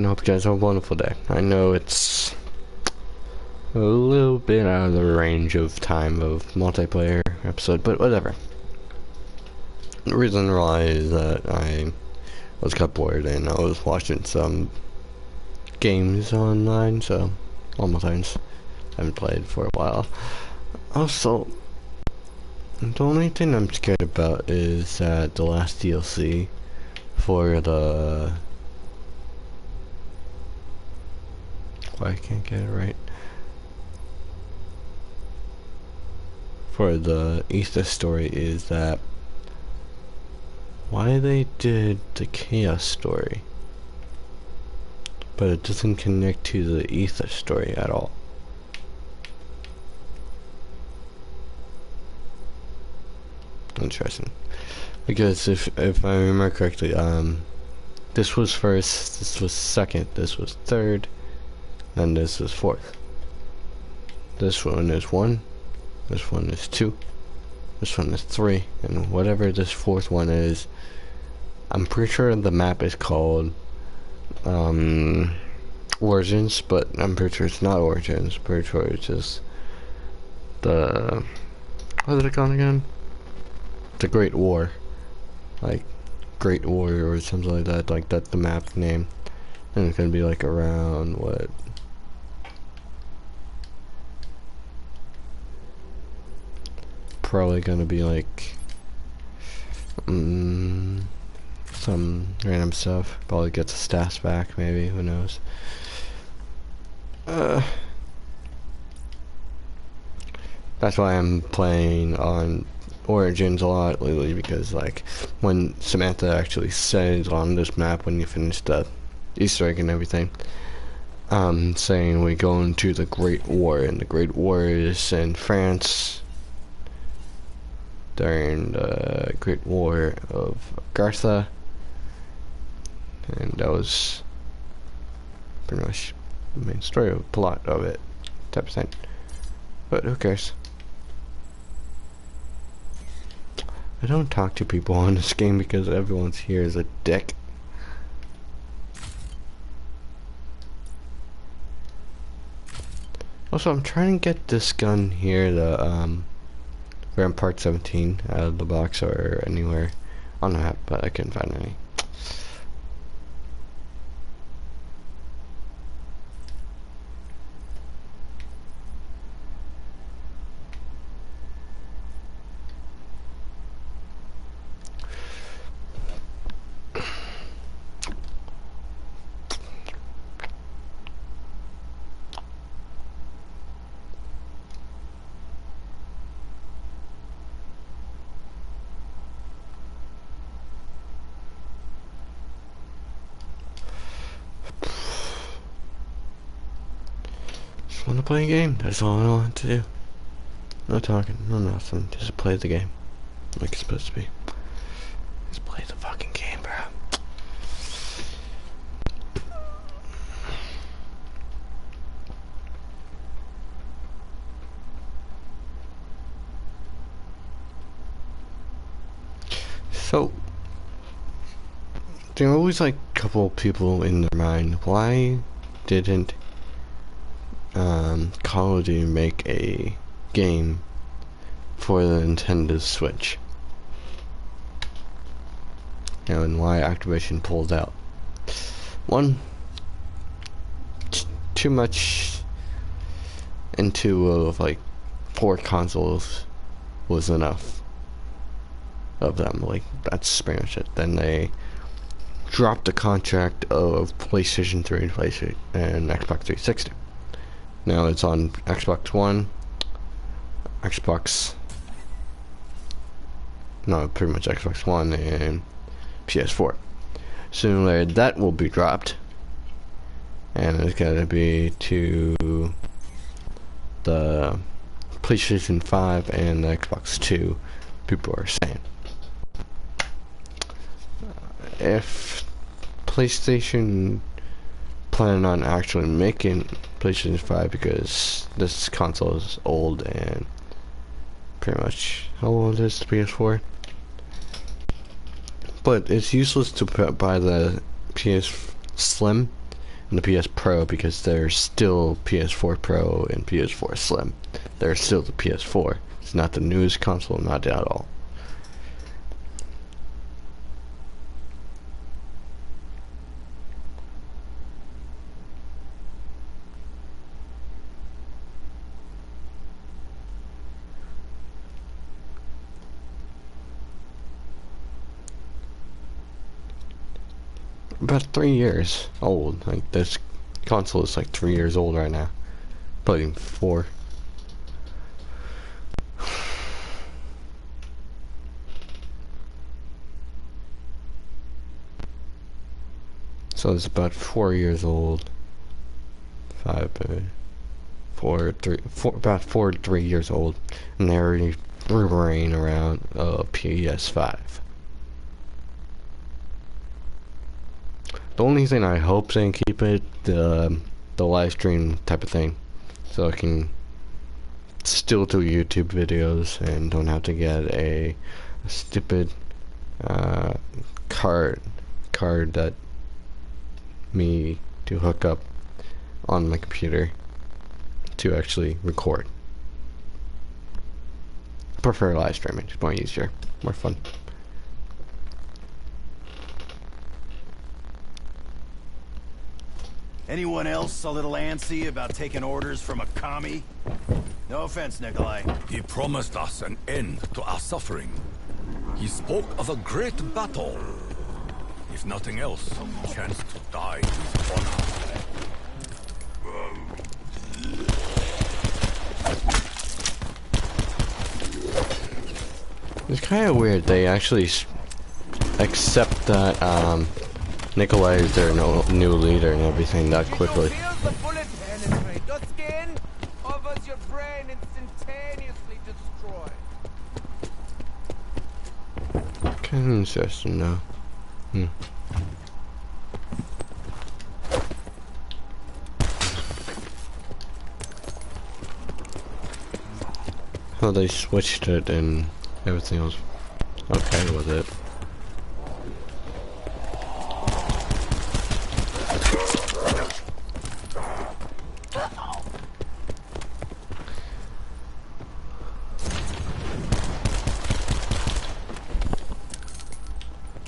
I hope you guys have a wonderful day. I know it's a little bit out of the range of time of multiplayer episode, but whatever. The reason why is that I was got bored and I was watching some games online, so almost times I haven't played for a while. Also, the only thing I'm scared about is that the last DLC for the... I can't get it right. For the Ether story is that why they did the Chaos story, but it doesn't connect to the Ether story at all. Interesting. Because if I remember correctly, this was first, this was second, this was third, and this is fourth. This one is 1, this one is 2, this one is 3, and whatever this fourth one is, I'm pretty sure the map is called Origins, but I'm pretty sure it's not Origins. Pretty sure it's just the, what is it called again? The Great War, like Great War or something like that. Like that's the map name, and it's gonna be like around what? Probably gonna be like some random stuff. Probably gets the stats back, maybe. Who knows? That's why I'm playing on Origins a lot lately, because like when Samantha actually said on this map when you finish the Easter egg and everything, saying we go into the Great War, and the Great War is in France during the Great War of Gartha, and that was pretty much the main story of the plot of it, type of thing. But who cares? I don't talk to people on this game because everyone's here is a dick. Also, I'm trying to get this gun here, the Grand Part 17, out of the box or anywhere on the map, but I couldn't find any. Just want to play a game, that's all I want to do. No talking, no nothing, just play the game. Like it's supposed to be. Just play the fucking game, bro. So, there are always like a couple people in their mind, why didn't Call of Duty make a game for the Nintendo Switch? You know, and why Activision pulled out. One, too much into like 4 consoles was enough of them. Like that's pretty much it. Then they dropped the contract of PlayStation 3 and PlayStation and Xbox 360. Now it's on Xbox One, pretty much Xbox One and PS4. Sooner or later that will be dropped, and it's gonna be to the PlayStation 5 and the Xbox 2, people are saying. If PlayStation plan on actually making PlayStation 5, because this console is old and pretty much, how old is the PS4? But it's useless to buy the PS Slim and the PS Pro because there's still PS4 Pro and PS4 Slim. There's still the PS4. It's not the newest console, not at all. About 3 years old. Like, this console is like 3 years old right now. Probably 4. So it's about 4 years old. 5, 4, 3, 4, about 4 to 3 years old, and they're already rumoring around PS5. The only thing I hope they keep it the live stream type of thing, so I can still do YouTube videos and don't have to get a stupid card that me to hook up on my computer to actually record. I prefer live streaming. It's more easier, more fun. Anyone else a little antsy about taking orders from a commie? No offense, Nikolai. He promised us an end to our suffering. He spoke of a great battle. If nothing else, a chance to die is honor. It's kind of weird they actually accept that Nikolai is their new leader and everything that quickly. Your skin covers your brain instantaneously destroyed. Kind of interesting though. How they switched it and everything was okay with it.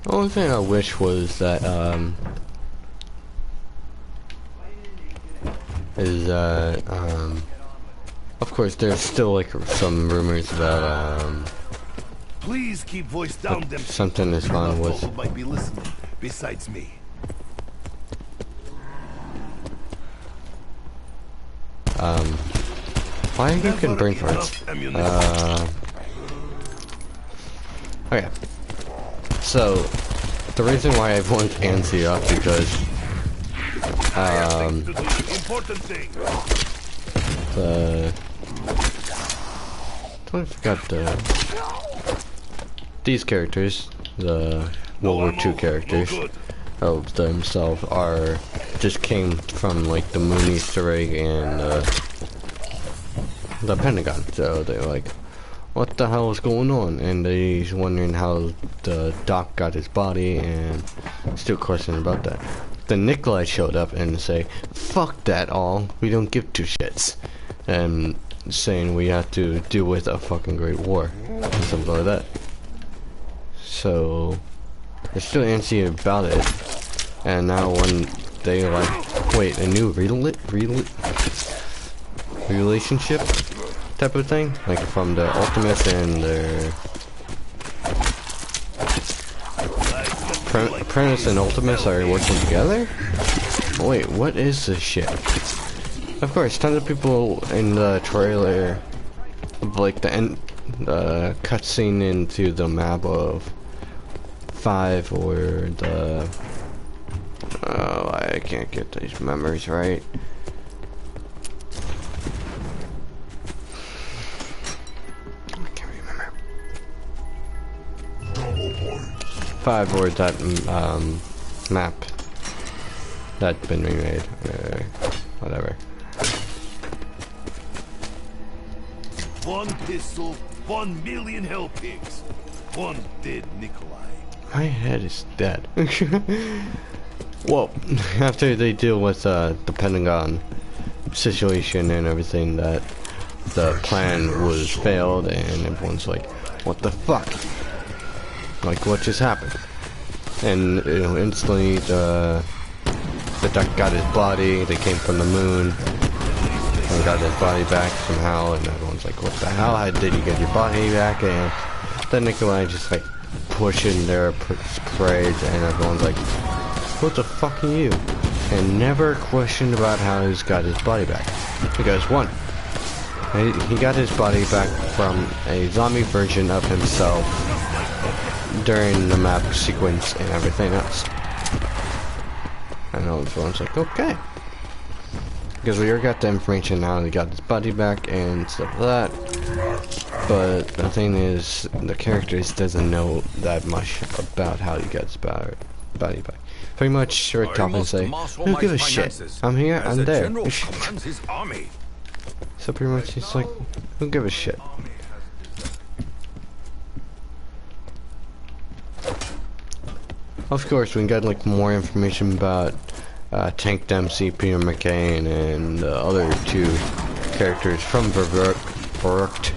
The only thing I wish was that, of course there's still like some rumors about, Please keep voice down, them something is wrong with, who might be listening, besides me. why you can bring parts? Okay. So, the reason why I want Ansi up because, I forgot these characters, the World War II characters of themselves are, just came from like the Moon Easter egg and the Pentagon, so they're like, what the hell is going on? And he's wondering how the Doc got his body and still questioning about that. Then Nikolai showed up and say, fuck that all, we don't give two shits. And saying we have to deal with a fucking great war. And something like that. So, they're still antsy about it. And now when they like, wait, a new relationship type of thing, like from the Ultimates and their Apprentice and Ultimates are working together? Wait, what is this shit? Of course, tons of people in the trailer, like the end, cutscene into the map of 5 or the, oh, I can't get these memories right. I can't remember. 5 or that map that's been remade, whatever. One pistol, 1 million hell pigs, one dead Nikolai. My head is dead. Well, after they deal with the Pentagon situation and everything, that the plan was failed, and everyone's like, what the fuck? Like, what just happened? And, you know, instantly the duck got his body, they came from the moon, and got his body back somehow, and everyone's like, what the hell, how did you get your body back? And then Nikolai just like pushing their parades, and everyone's like, what the fuck are you? And never questioned about how he's got his body back. Because one, he got his body back from a zombie version of himself during the map sequence and everything else. And everyone's like, okay. Because we already got the information now, he got his body back and stuff like that. But the thing is, the characters doesn't know that much about how he got his body back. Pretty much Rick Top and say, who gives a shit? I'm here, I'm there. So pretty much he's like, who gives a shit? Of course, we got like more information about Tank Dempsey, Peter McCain, and the other two characters from Verwerkt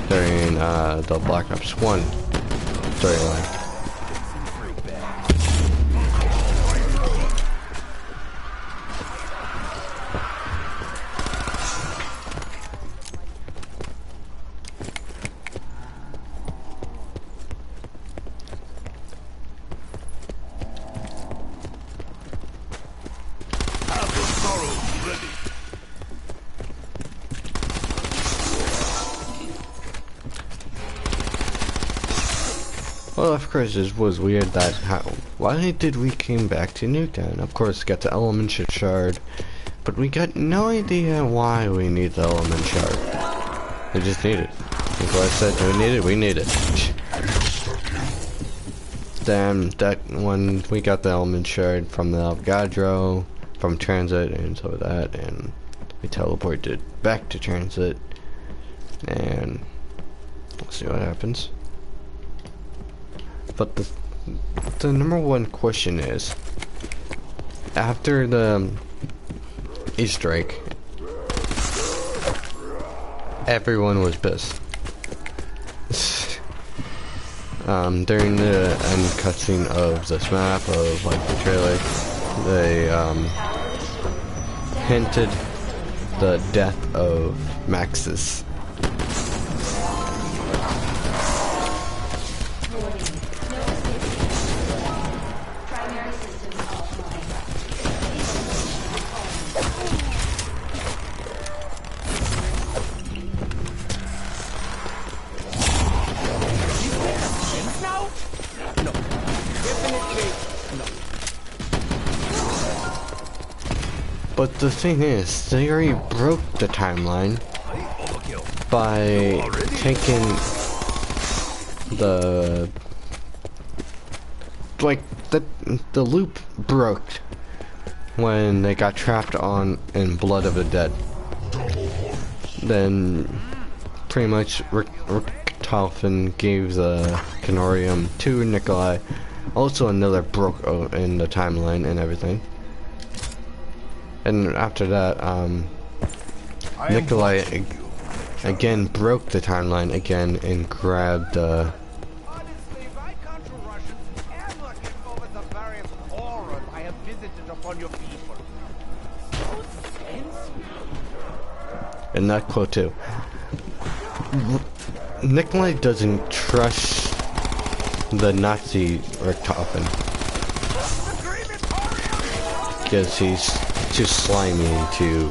during the Black Ops 1 storyline. Well, of course, it was weird that why did we came back to Nuketown? Of course, got the element shard, but we got no idea why we need the element shard. We just need it. Like I said, we need it. Then that when we got the element shard from the Avogadro, from Transit, and so that, and we teleported back to Transit, and we'll see what happens. But the number one question is, after the Easter egg, everyone was pissed. During the end cutscene of this map, of like the trailer, they hinted the death of Maxis. But the thing is, they already broke the timeline by taking the loop broke when they got trapped in Blood of the Dead. Then pretty much Rick Tolfin gave the Canorium to Nikolai. Also another broke in the timeline and everything. And after that, Nikolai again broke the timeline again and grabbed Honestly, my country Russians am looking over the various horrors I have visited upon your people. So sensitive. and that quote too. Nikolai doesn't trust the Nazi Richtofen because he's too slimy and too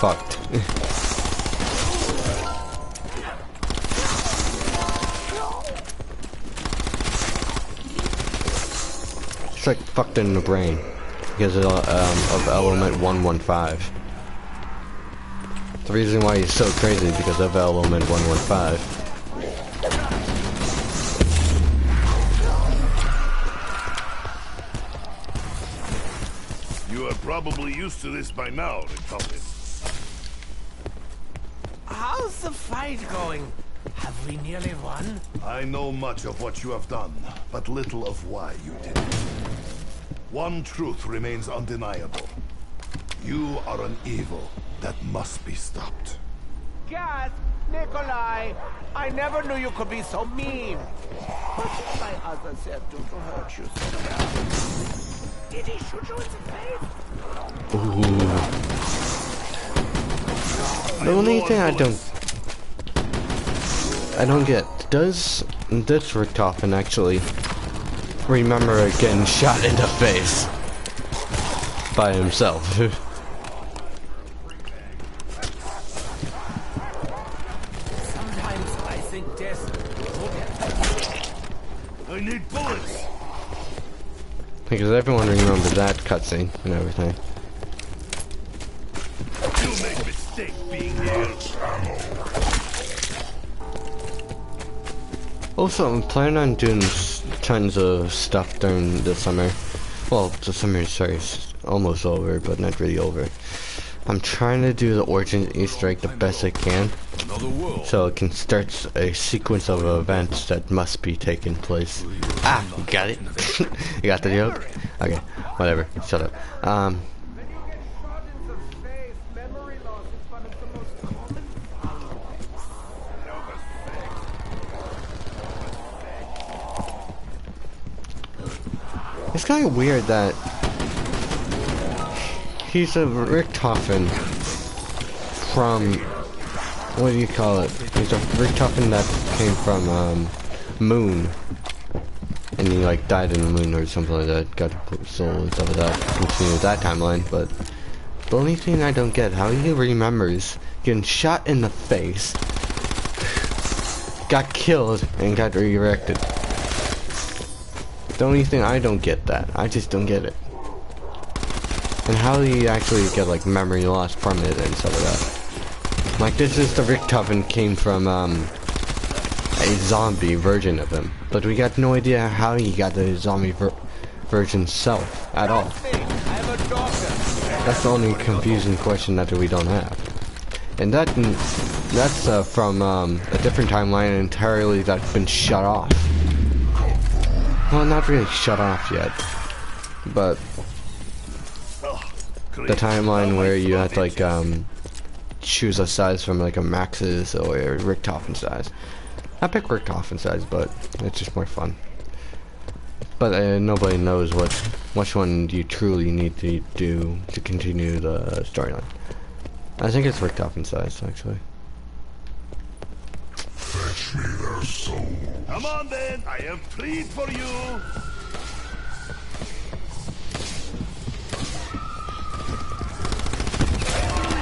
fucked. It's like fucked in the brain because of element 115. The reason why he's so crazy is because of element 115. You are probably used to this by now, Richtofen. How's the fight going? Have we nearly won? I know much of what you have done, but little of why you did it. one truth remains undeniable. You are an evil that must be stopped. Gas, Nikolai, I never knew you could be so mean. What did my other self do to hurt you so bad? Did he shoot you in the face? Ooh. The only thing I don't get, does this Richtofen actually remember getting shot in the face by himself? Sometimes I think death will get I need bullets! Because everyone remembers that cutscene and everything. You make a mistake being here. Also, I'm planning on doing tons of stuff during the summer. Well, the summer is almost over, but not really over. I'm trying to do the Origins Easter egg the best I can, so it can start a sequence of events that must be taking place. Ah, you got it? You got the joke? Okay, whatever, shut up. When you get shot in the face, memory loss is one of the most common It's kind of weird that he's a Richtofen from, what do you call it? He's a Richtofen that came from Moon, and he like died in the Moon or something like that. Got soul and stuff like that. Continue that timeline, but the only thing I don't get how he remembers getting shot in the face, got killed, and got resurrected. The only thing I don't get that. I just don't get it. And how do you actually get like memory loss from it and stuff like that? Like this is the Richtofen came from a zombie version of him. But we got no idea how he got the zombie version self at all. That's the only confusing question that we don't have. And that's from a different timeline entirely that's been shut off. Well, not really shut off yet, but the timeline where you have to like choose a size from like a Max's or a Richtofen size. I pick Richtofen size, but it's just more fun. But nobody knows which one you truly need to do to continue the storyline. I think it's Richtofen size actually. Fetch me their soul. Come on then, I have plead for you.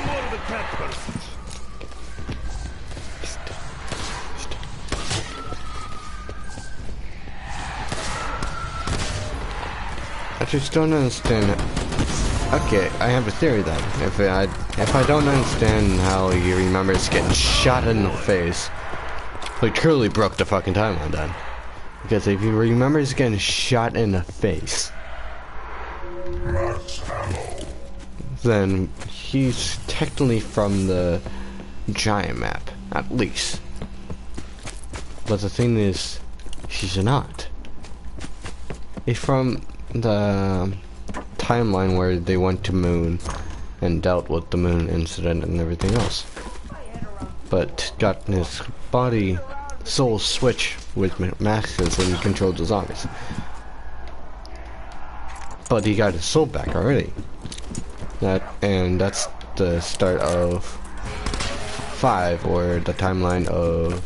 More of the cat person. I just don't understand it. Okay, I have a theory then. If I don't understand how he remembers getting shot in the face, he truly broke the fucking timeline then. Because if he remembers getting shot in the face, then he's technically from the giant map, at least. But the thing is, he's not. He's from the timeline where they went to Moon and dealt with the Moon incident and everything else. But got his body soul switch with Max's when he controlled the zombies. But he got his soul back already. And that's the start of 5, or the timeline of,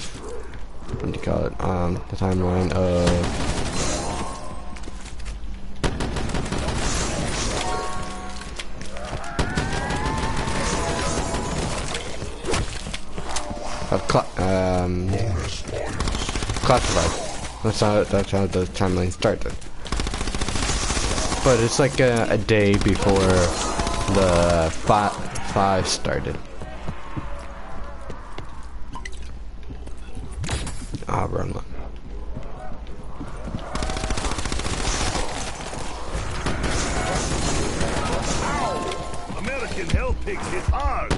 what do you call it? The timeline of classified. That's how the timeline started. But it's like a day before the 5 started. Ah, wrong one. American hell pigs hit hard.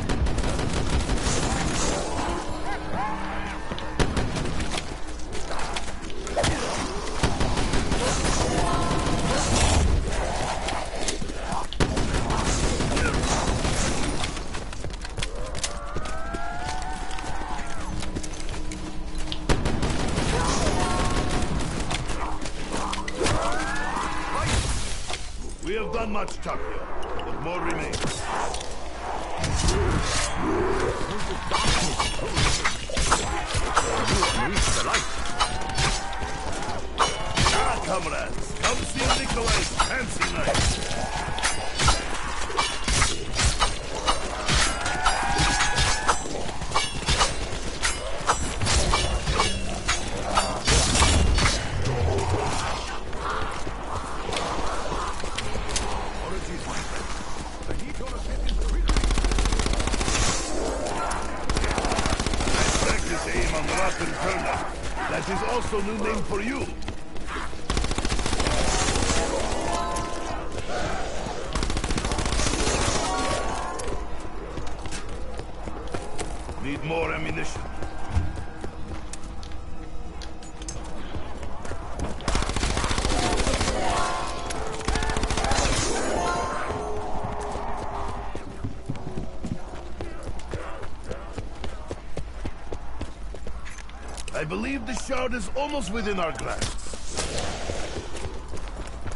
done much, Chakya, but more remains. Ah, comrades, come see Nikolai's fancy night. That is also a new name for you. Need more ammunition. I believe the shard is almost within our grasp.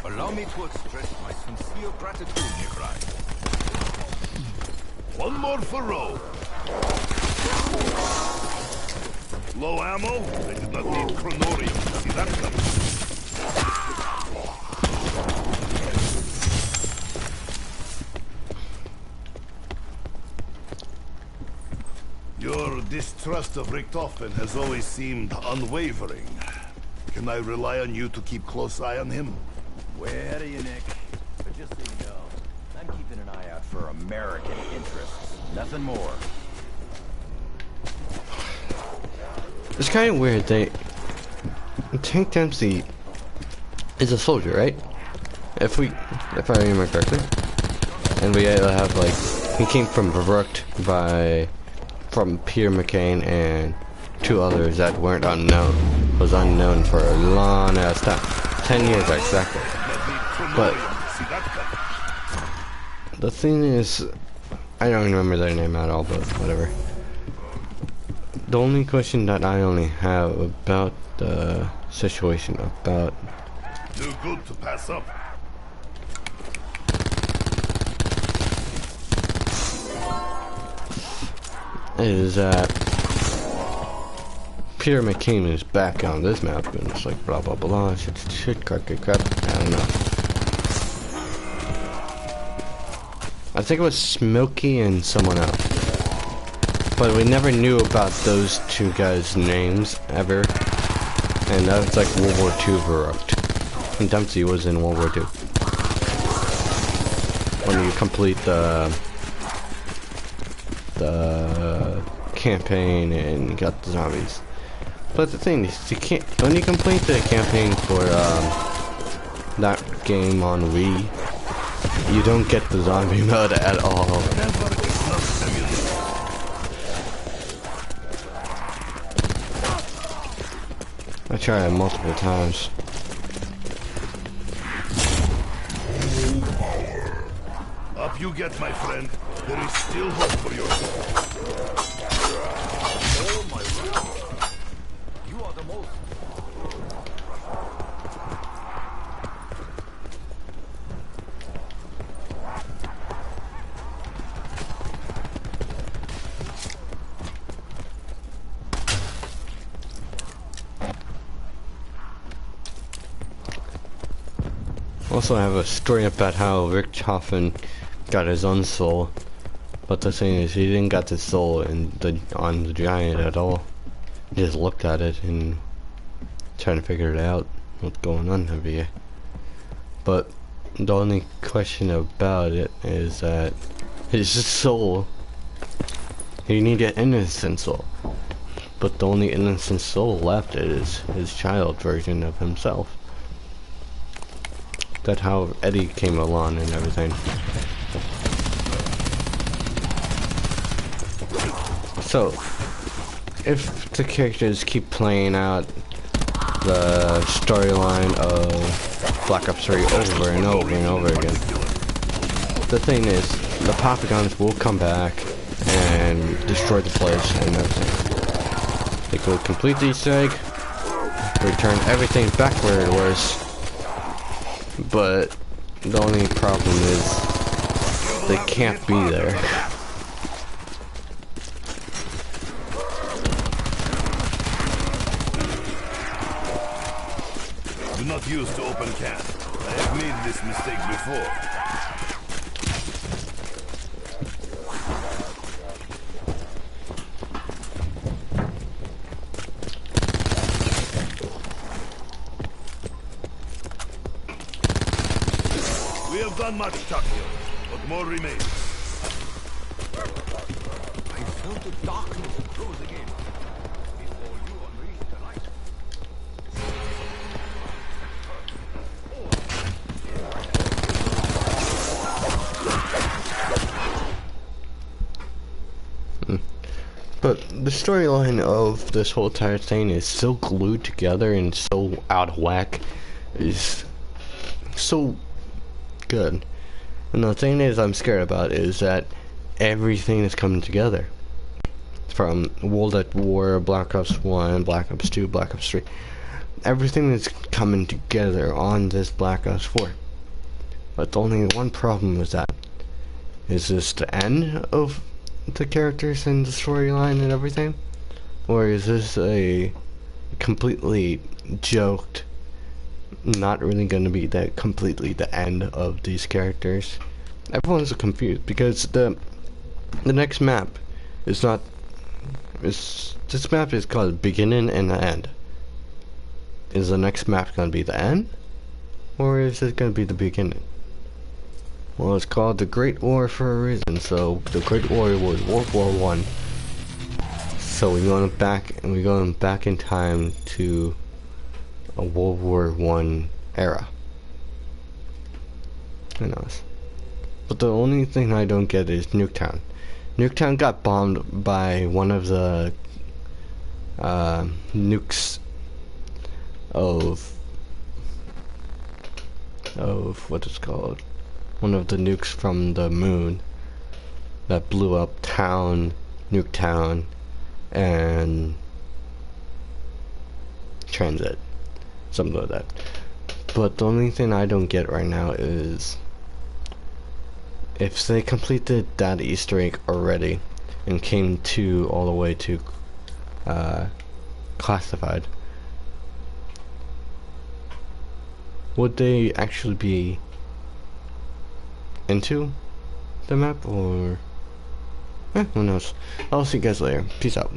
Allow me to express my sincere gratitude, Nikolai. One more for Roe. Low ammo? I did not need chronorium to see that coming. Your distrust of Richtofen has always seemed unwavering. Can I rely on you to keep close eye on him? Way ahead of you, Nick. But just so you know, I'm keeping an eye out for American interests. Nothing more. It's kind of weird. Tank Dempsey is a soldier, right? If I remember correctly, and we have like he came from Baruch from Peter McCain and two others that weren't unknown. Was unknown for a long ass time, 10 years exactly. But the thing is, I don't remember their name at all, but whatever. The only question that I only have about the situation about Too good to pass up. is that Peter McCain is back on this map, and it's like blah blah blah, shit, crap. I don't know. I think it was Smokey and someone else. But we never knew about those two guys' names ever, and that's like World War II Baruch. And Dempsey was in World War II. When you complete the campaign and you got the zombies. But the thing is, you can't when you complete the campaign for that game on Wii, you don't get the zombie mode at all. I tried it multiple times. Up you get, my friend. There is still hope for you. Oh my God. You are the most... Also, I have a story about how Richtofen got his own soul, but the thing is, he didn't get the soul on the giant at all. He just looked at it and trying to figure it out, what's going on over here. But the only question about it is that his soul, he needed an innocent soul, but the only innocent soul left is his child version of himself. That's how Eddie came along and everything. So, if the characters keep playing out the storyline of Black Ops 3 over and over and over again, the thing is, the Papagons will come back and destroy the place and everything. They will complete the Easter egg, return everything back where it was, but the only problem is they can't be there. Do not use the open can. I have made this mistake before. We have done much, Takio, but more remains. I felt the darkness closing in before you unleashed the light. But the storyline of this whole entire thing is so glued together and so out of whack, is so good. And the thing is I'm scared about is that everything is coming together. From World at War, Black Ops 1, Black Ops 2, Black Ops 3. Everything is coming together on this Black Ops 4. But the only one problem with that is this the end of the characters and the storyline and everything? Or is this a completely joked, not really going to be that completely the end of these characters? Everyone's confused because the next map is not, this map is called beginning and the end. Is the next map going to be the end, or is it going to be the beginning? Well, it's called the Great War for a reason. So the Great War was World War I. So we're going back in time to a World War I era. Who knows? But the only thing I don't get is Nuketown. Nuketown got bombed by one of the nukes of what it's called. One of the nukes from the moon that blew up town, Nuketown, and Transit, something like that. But the only thing I don't get right now is if they completed that Easter egg already and came to all the way to classified, would they actually be into the map, or who knows? I'll see you guys later. Peace out.